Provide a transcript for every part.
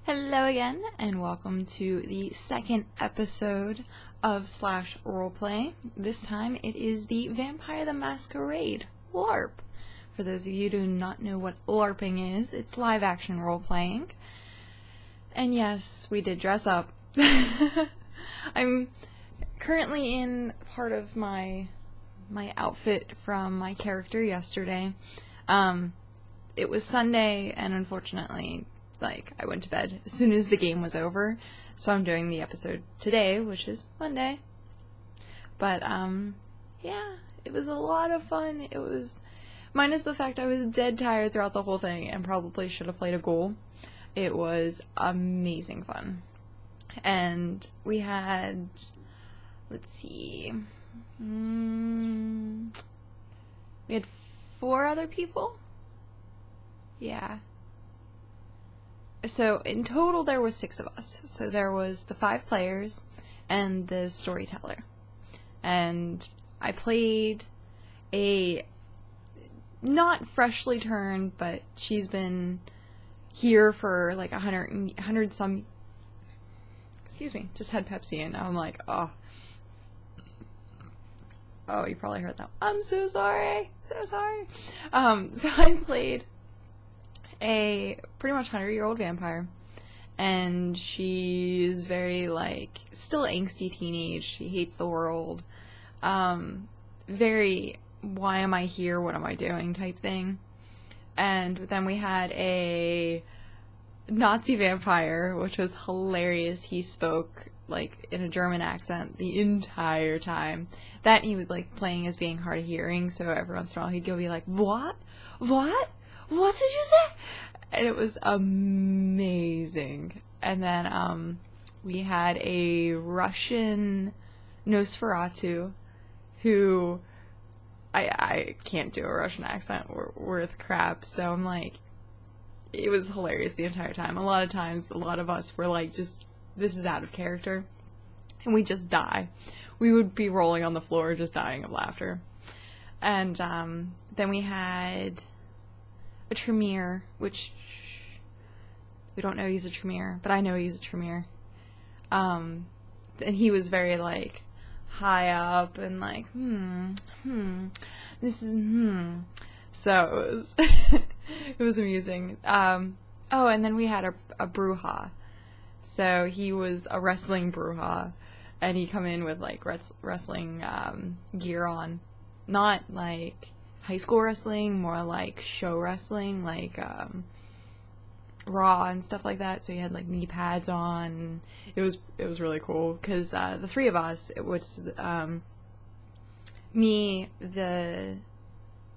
Hello again, and welcome to the second episode of /roleplay. This time it is the Vampire the Masquerade LARP. For those of you who do not know what LARPing is, it's live action role-playing. And yes, we did dress up. I'm currently in part of my outfit from my character yesterday. It was Sunday, and unfortunately, I went to bed as soon as the game was over, so I'm doing the episode today, which is Monday. But, yeah, it was a lot of fun. It was, minus the fact I was dead tired throughout the whole thing and probably should have played a ghoul. It was amazing fun. And we had, let's see, we had 4 other people? Yeah. So in total there was 6 of us. So there was the 5 players and the storyteller. And I played a not freshly turned, but she's been here for like 100 some, excuse me, just had Pepsi and now I'm like, oh, you probably heard that. I'm so sorry. So sorry. So I played a pretty much 100-year-old vampire, and she's very still angsty teenage. She hates the world, very why am I here, what am I doing type thing. And then we had a Nazi vampire, which was hilarious. He spoke in a German accent the entire time. That he was playing as being hard of hearing, so every once in a while he'd go be like, what did you say? And it was amazing. And then we had a Russian Nosferatu who I can't do a Russian accent worth crap, so I'm it was hilarious the entire time. A lot of times, a lot of us were just, this is out of character, and we just die. We would be rolling on the floor just dying of laughter. And then we had a Tremere, which we don't know he's a Tremere, but I know he's a Tremere. And he was very high up and this is So it was it was amusing. Oh, and then we had a Bruja. So he was a wrestling Bruja, and he come in with wrestling gear on, not high school wrestling, more show wrestling, Raw and stuff like that. So he had knee pads on. It was really cool because the 3 of us, it was me, the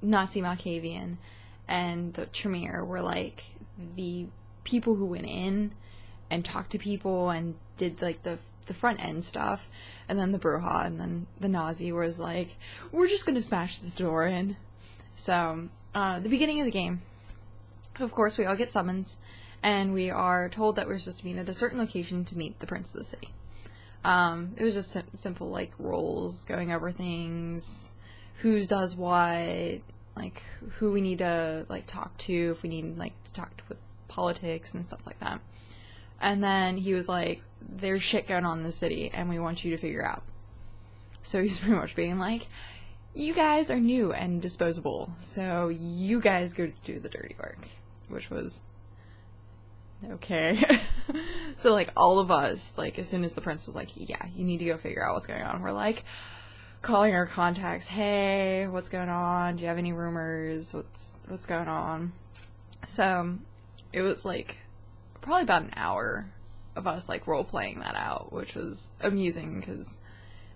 Nazi Malkavian, and the Tremere were the people who went in and talked to people and did the front end stuff, and then the Bruja and then the Nazi was we're just gonna smash the door in. So, the beginning of the game, of course, we all get summons, and we are told that we're supposed to be at a certain location to meet the Prince of the City. It was just simple, roles, going over things, who does what, who we need to, talk to, if we need, to talk with politics and stuff like that. And then he was there's shit going on in the city, and we want you to figure out. So he's pretty much being you guys are new and disposable, so you guys go do the dirty work, which was okay. So all of us, as soon as the prince was yeah, you need to go figure out what's going on, we're calling our contacts, hey, what's going on, do you have any rumors, what's going on. So it was probably about an hour of us role playing that out, which was amusing because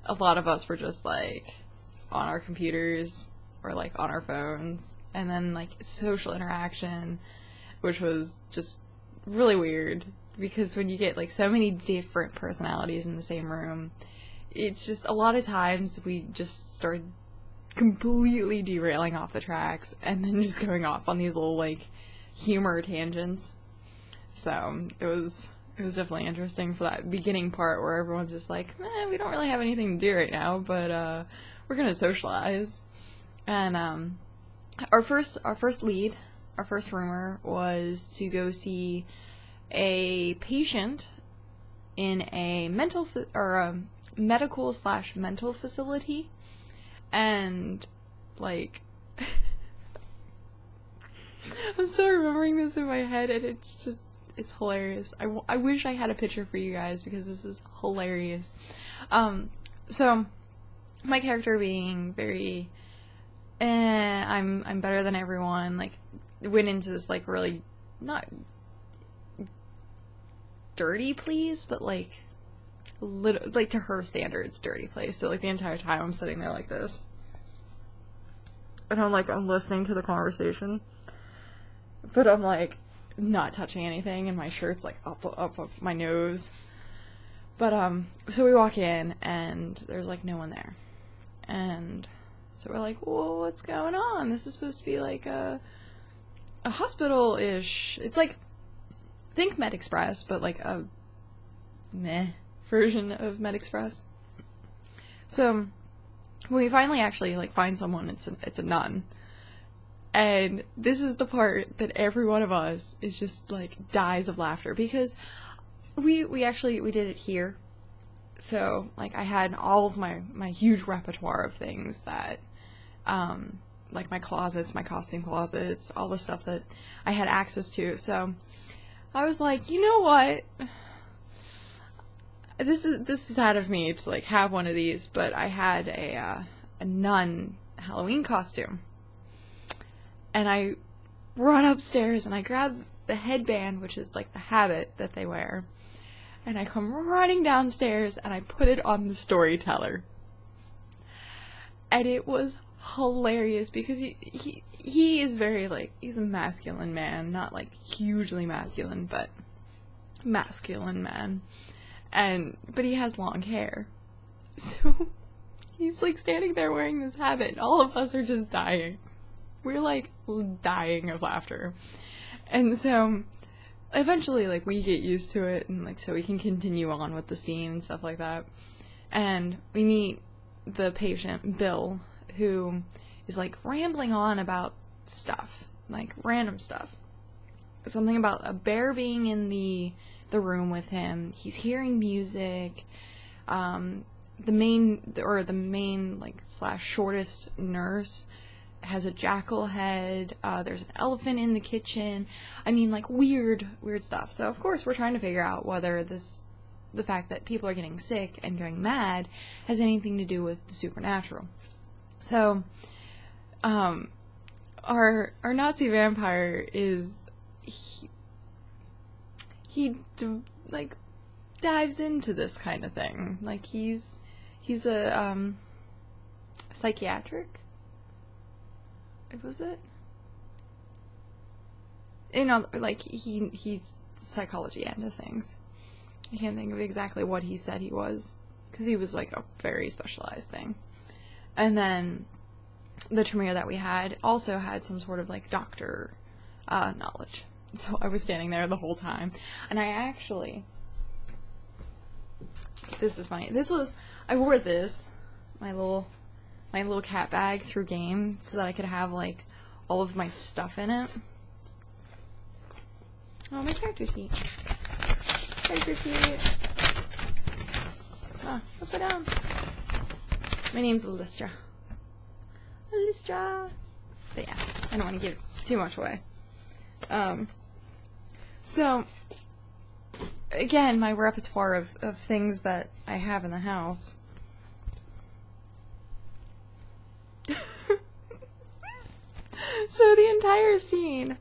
a lot of us were just on our computers or on our phones, and then social interaction, which was just really weird because when you get so many different personalities in the same room, it's just a lot of times we just started completely derailing off the tracks and then just going off on these little humor tangents. So it was definitely interesting for that beginning part where everyone's just we don't really have anything to do right now, but we're gonna socialize. And our first rumor was to go see a patient in a medical/mental facility, and like I'm still remembering this in my head, and it's hilarious. I wish I had a picture for you guys because this is hilarious. So my character being very I'm better than everyone, like, went into this like really not dirty place, but like like to her standards dirty place. So like the entire time I'm sitting there like this, and I'm listening to the conversation, but I'm like not touching anything, and my shirt's like up my nose. But so we walk in and there's like no one there, and so we're like, well, what's going on? This is supposed to be like a hospital-ish. It's like, think Med Express, but like a meh version of Med Express. So when we finally actually like find someone, it's a nun. And this is the part that every one of us is just like dies of laughter, because we did it here. So like I had all of my huge repertoire of things that like my closets, my costume closets, all the stuff that I had access to. So I was like, you know what? This is out of me to like have one of these, but I had a nun Halloween costume. And I run upstairs and I grab the headband, which is like the habit that they wear, and I come running downstairs and I put it on the storyteller. And it was hilarious because he is very like, he's a masculine man, not like hugely masculine, but masculine man. But he has long hair. So he's like standing there wearing this habit, and all of us are just dying. We're like dying of laughter. And so eventually like we get used to it, and like so we can continue on with the scene and stuff like that. And we meet the patient, Bill, who is like rambling on about stuff, like random stuff. Something about a bear being in the room with him. He's hearing music. The main like / shortest nurse has a jackal head. There's an elephant in the kitchen. I mean, like weird stuff. So of course we're trying to figure out whether the fact that people are getting sick and going mad has anything to do with the supernatural. So our Nazi vampire is he like dives into this kind of thing. Like he's a psychiatric. Was it? You know, like he's psychology end of things. I can't think of exactly what he said he was, because he was like a very specialized thing. And then the Tremere that we had also had some sort of like doctor knowledge. So I was standing there the whole time, and I actually, this is funny. I wore this, my little cat bag through game so that I could have like all of my stuff in it. Oh, my character sheet. Character sheet. Oh, upside down. My name's Lystra. Lystra. But yeah, I don't want to give too much away. So again, my repertoire of things that I have in the house. So the entire scene,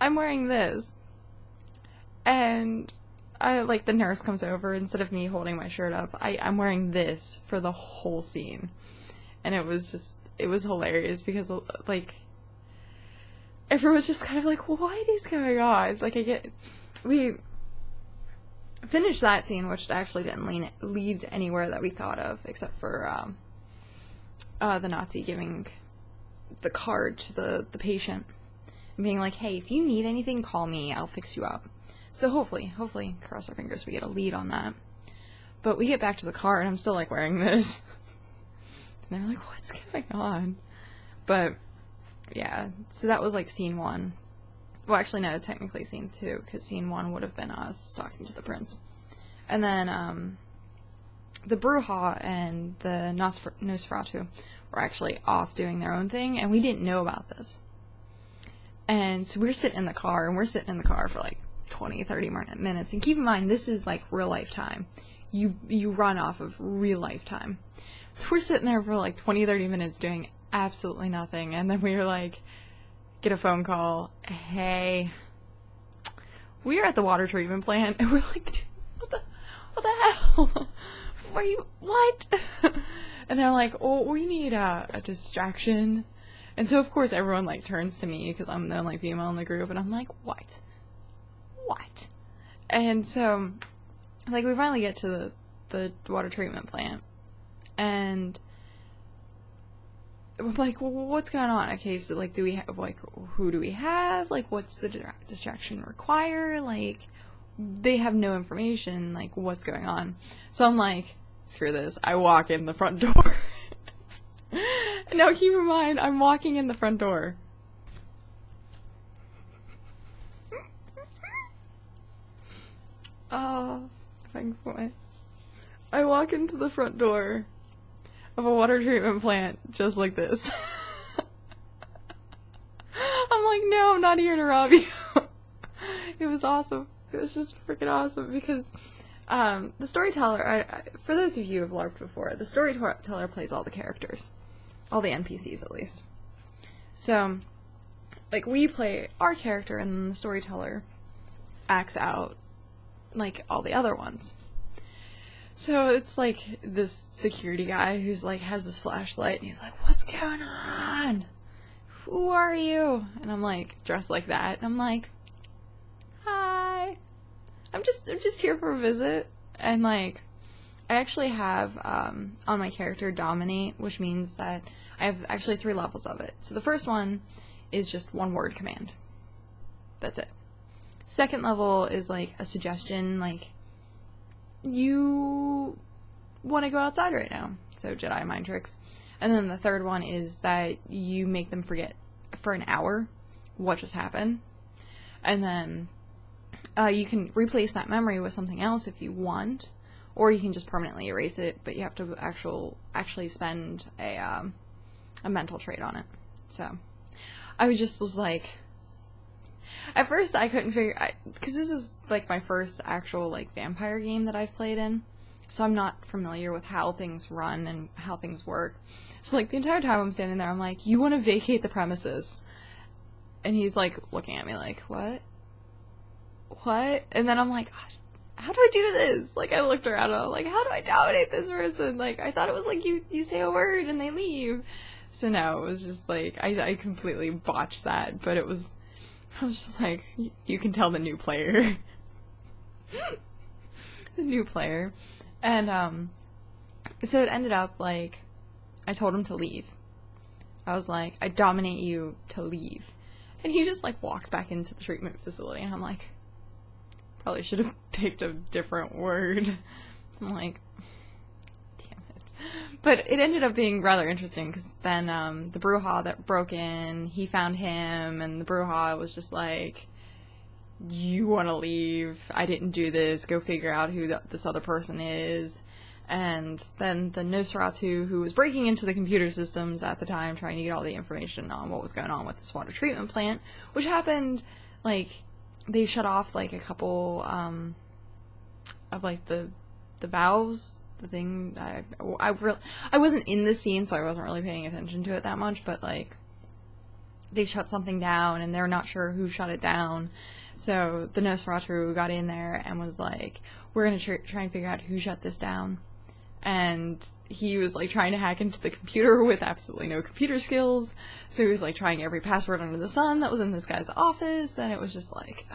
I'm wearing this, and like the nurse comes over, instead of me holding my shirt up, I'm wearing this for the whole scene. And it was hilarious because like everyone's just kind of like, what is going on? Like we finished that scene, which actually didn't lead anywhere that we thought of, except for the Nazi giving the card to the patient and being like, hey, if you need anything, call me, I'll fix you up. So hopefully, cross our fingers, we get a lead on that. But we get back to the car, and I'm still like wearing this. And they're like, what's going on? But yeah, so that was like scene 1. well, actually, no, technically scene 2, because scene 1 would have been us talking to the prince. And then, the Bruja and the Nosferatu were actually off doing their own thing, and we didn't know about this. And so we're sitting in the car, and we're sitting in the car for like 20, 30 minutes. And keep in mind, this is like real life time. You run off of real life time. So we're sitting there for like 20, 30 minutes doing absolutely nothing. And then we were like, get a phone call. Hey, we are at the water treatment plant. And we're like, what the hell? What? And they're like, oh, we need a distraction. And so, of course, everyone, like, turns to me, because I'm the only female in the group, and I'm like, what? And so, like, we finally get to the water treatment plant, and I'm like, well, what's going on? Okay, so, like, do we have, like, who do we have? Like, what's the distraction require? Like, they have no information, like, what's going on? So I'm like, screw this. I walk in the front door. Now, keep in mind, I'm walking in the front door. Oh, if I can put my... I walk into the front door of a water treatment plant just like this. I'm like, no, I'm not here to rob you. It was awesome. It was just freaking awesome because the storyteller, for those of you who have LARPed before, the storyteller plays all the characters. All the NPCs, at least. So, like, we play our character, and then the storyteller acts out, like, all the other ones. So, it's, like, this security guy who's, like, has this flashlight, and he's like, what's going on? Who are you? And I'm, like, dressed like that, and I'm like, hi. I'm just here for a visit, and, like, I actually have, on my character, Dominate, which means that I have actually 3 levels of it. So the first one is just 1-word command. That's it. Second level is, like, a suggestion, like, you want to go outside right now. So Jedi mind tricks. And then the third one is that you make them forget for an hour what just happened. And then you can replace that memory with something else if you want. Or you can just permanently erase it, but you have to actually spend a mental trait on it. So, I was like, at first I couldn't figure, because this is like my first actual like vampire game that I've played in, so I'm not familiar with how things run and how things work. So like the entire time I'm standing there, I'm like, you want to vacate the premises? And he's like looking at me like, what? And then I'm like, gosh, how do I do this? Like, I looked around and I'm like, how do I dominate this person? Like, I thought it was like you say a word and they leave. So no, it was just like, I completely botched that, but I was just like, you can tell the new player. The new player. And, so it ended up like, I told him to leave. I was like, I dominate you to leave. And he just like walks back into the treatment facility and I'm like, probably should have picked a different word. I'm like, damn it. But it ended up being rather interesting because then the Bruja that broke in, he found him, and the Bruja was just like, you want to leave, I didn't do this, go figure out who this other person is. And then the Nosferatu, who was breaking into the computer systems at the time, trying to get all the information on what was going on with this water treatment plant, which happened, like, they shut off, like, a couple, of, like, the valves, the thing, I wasn't in the scene, so I wasn't really paying attention to it that much, but, like, they shut something down, and they're not sure who shut it down, so the Nosferatu got in there and was like, we're gonna try and figure out who shut this down. And he was, like, trying to hack into the computer with absolutely no computer skills, so he was, like, trying every password under the sun that was in this guy's office, and it was just, like,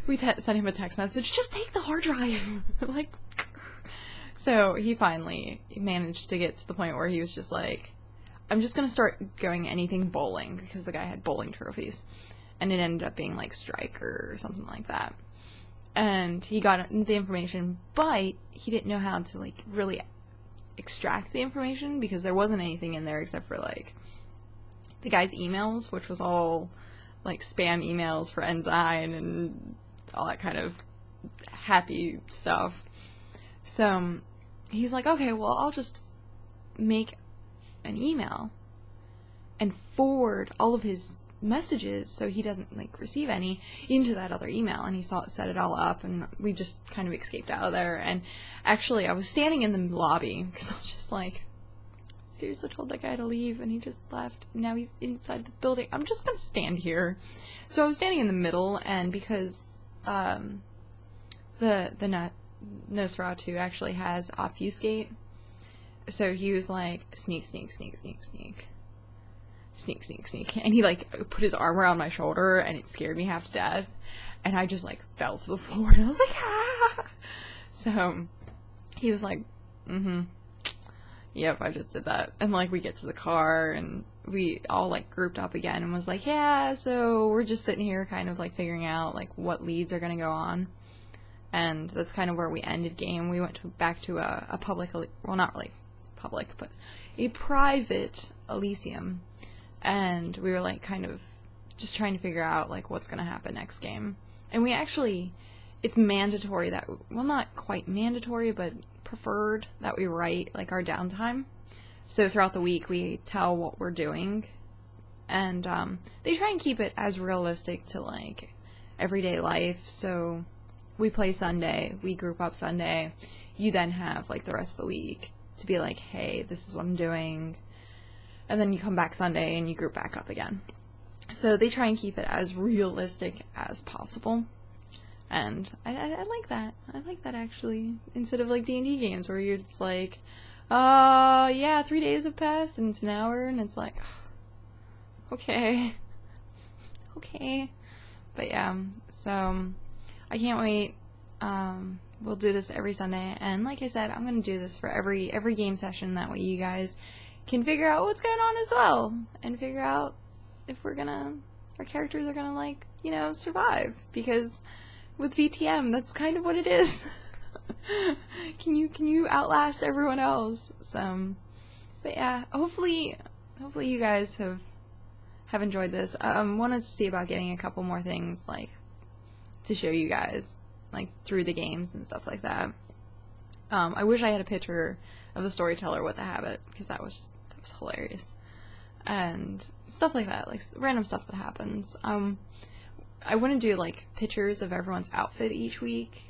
we sent him a text message, just take the hard drive, like, so he finally managed to get to the point where he was just like, I'm just gonna start going anything bowling, because the guy had bowling trophies, and it ended up being, like, Striker or something like that. And he got the information, but he didn't know how to, like, really extract the information because there wasn't anything in there except for, like, the guy's emails, which was all, like spam emails for Ensign and all that kind of happy stuff. So he's like, okay, well, I'll just make an email and forward all of his messages so he doesn't like receive any into that other email. And he set it all up, and we just kind of escaped out of there. And actually I was standing in the lobby because I was just like, seriously, told that guy to leave and he just left, and now he's inside the building. I'm just gonna stand here. So I was standing in the middle, and because the Nosferatu actually has obfuscate, so he was like, sneak, sneak, sneak, sneak, sneak, sneak, sneak, sneak, and he like put his arm around my shoulder, and it scared me half to death, and I just like fell to the floor, and I was like, ah! So he was like, yep, I just did that. And like we get to the car, and we all like grouped up again and was like, yeah, so we're just sitting here kind of like figuring out like what leads are gonna go on. And that's kind of where we ended game. We went back to a public, well, not really public, but a private Elysium. And we were like kind of just trying to figure out like what's gonna happen next game. And we actually, it's mandatory that, well, not quite mandatory, but preferred that we write like our downtime. So throughout the week we tell what we're doing, and they try and keep it as realistic to like everyday life. So we play Sunday, we group up Sunday, you then have like the rest of the week to be like, hey, this is what I'm doing, and then you come back Sunday and you group back up again. So they try and keep it as realistic as possible. And I like that. I like that, actually. Instead of like D&D games where you're just like, yeah, 3 days have passed and it's an hour, and it's like, okay. Okay. But yeah, so I can't wait. We'll do this every Sunday, and like I said, I'm gonna do this for every game session. That way you guys can figure out what's going on as well, and figure out if our characters are gonna like, you know, survive, because with VtM, that's kind of what it is. Can you outlast everyone else? So, but yeah, hopefully you guys have enjoyed this. Wanted to see about getting a couple more things like to show you guys like through the games and stuff like that. I wish I had a picture of the storyteller with the habit, because that was hilarious, and stuff like that, like random stuff that happens. I want to do like pictures of everyone's outfit each week.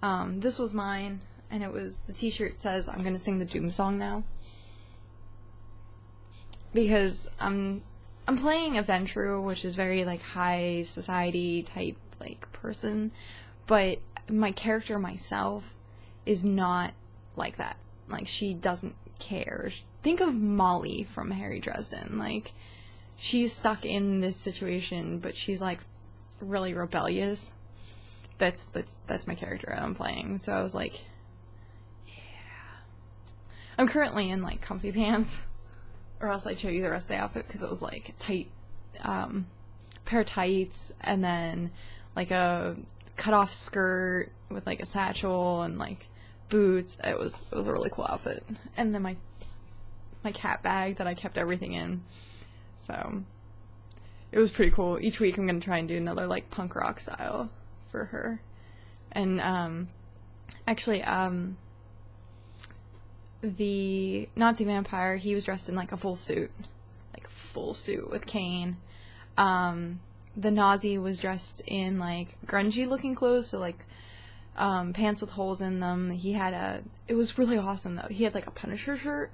This was mine, and it was, the t-shirt says, I'm gonna sing the Doom song now, because I'm playing a Ventru, which is very like high society type like person, but my character myself is not like that. Like, she doesn't care. Think of Molly from Harry Dresden. Like, she's stuck in this situation, but she's like really rebellious. That's my character I'm playing. So I was like, yeah. I'm currently in like comfy pants, or else I'd show you the rest of the outfit, because it was like tight, pair of tights, and then like a cut-off skirt with like a satchel and like boots. It was a really cool outfit. And then my cat bag that I kept everything in. So it was pretty cool. Each week I'm gonna try and do another like punk rock style for her. And actually the Nazi vampire, he was dressed in like a full suit with cane. The Nazi was dressed in like grungy looking clothes, so like pants with holes in them. It was really awesome though. He had like a Punisher shirt,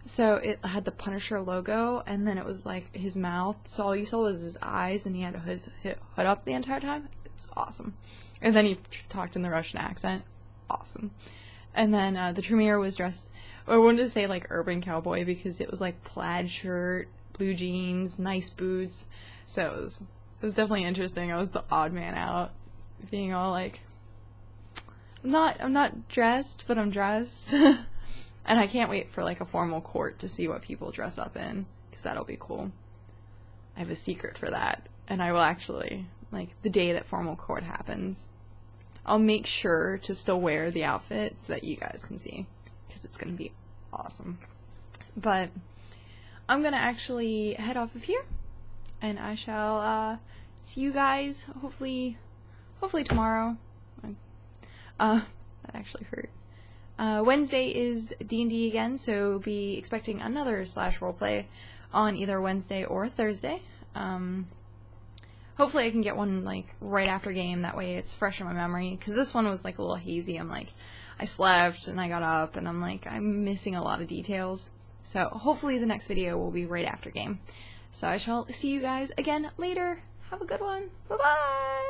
so it had the Punisher logo, and then it was like his mouth, so all you saw was his eyes, and he had his hood up the entire time. It was awesome. And then he talked in the Russian accent. Awesome. And then the Tremere was dressed, I wanted to say like urban cowboy, because it was like plaid shirt, blue jeans, nice boots. So it was definitely interesting. I was the odd man out, being all like, I'm not dressed, but I'm dressed. And I can't wait for like a formal court to see what people dress up in, because that'll be cool. I have a secret for that, and I will actually, like, the day that formal court happens, I'll make sure to still wear the outfit so that you guys can see, because it's going to be awesome. But I'm going to actually head off of here, and I shall see you guys hopefully tomorrow. That actually hurt. Wednesday is D&D again, so be expecting another slash roleplay on either Wednesday or Thursday. Hopefully I can get one like right after game, that way it's fresh in my memory, because this one was like a little hazy. I'm like, I slept and I got up and I'm like, I'm missing a lot of details. So hopefully the next video will be right after game. So I shall see you guys again later. Have a good one. Bye-bye!